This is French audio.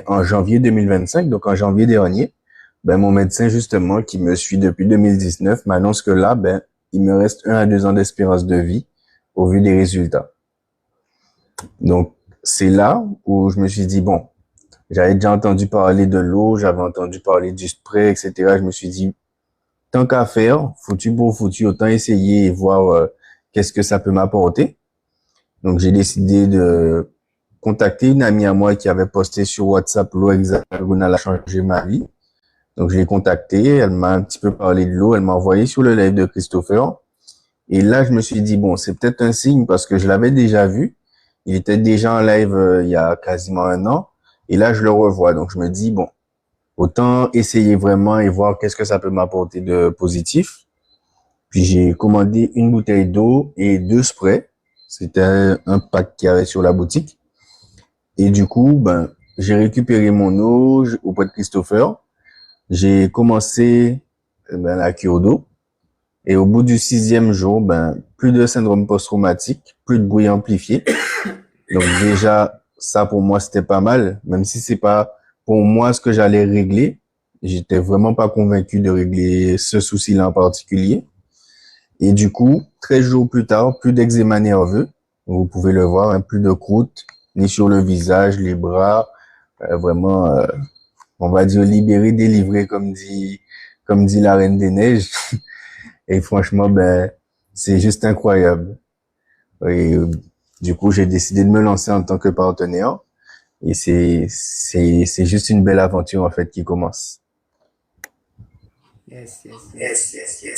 en janvier 2025, donc en janvier dernier, mon médecin, justement, qui me suit depuis 2019, m'annonce que là, il me reste 1 à 2 ans d'espérance de vie au vu des résultats. Donc, c'est là où je me suis dit, bon, j'avais déjà entendu parler de l'eau, j'avais entendu parler du spray, etc. Je me suis dit, tant qu'à faire, foutu pour foutu, autant essayer et voir qu'est-ce que ça peut m'apporter. Donc, j'ai décidé de contacter une amie à moi qui avait posté sur WhatsApp l'eau hexagonale a changé ma vie. Donc, je l'ai contactée, elle m'a un petit peu parlé de l'eau, elle m'a envoyé sur le live de Christopher. Et là, je me suis dit, bon, c'est peut-être un signe parce que je l'avais déjà vu. Il était déjà en live il y a quasiment 1 an. Et là, je le revois. Donc, je me dis, bon, autant essayer vraiment et voir qu'est-ce que ça peut m'apporter de positif. Puis, j'ai commandé une bouteille d'eau et 2 sprays. C'était un pack qu'il y avait sur la boutique. Et du coup, j'ai récupéré mon eau auprès de Christopher. J'ai commencé la cure d'eau. Et au bout du 6e jour, plus de syndrome post-traumatique, plus de bruit amplifié. Donc déjà, ça pour moi, c'était pas mal. Même si c'est pas pour moi ce que j'allais régler, j'étais vraiment pas convaincu de régler ce souci-là en particulier. Et du coup, 13 jours plus tard, plus d'eczéma nerveux. Vous pouvez le voir, hein, plus de croûte, ni sur le visage, les bras, vraiment, on va dire libéré, délivré, comme dit la Reine des Neiges. Et franchement, c'est juste incroyable. Et du coup, j'ai décidé de me lancer en tant que partenaire. Et c'est juste une belle aventure, en fait, qui commence. Yes, yes, yes.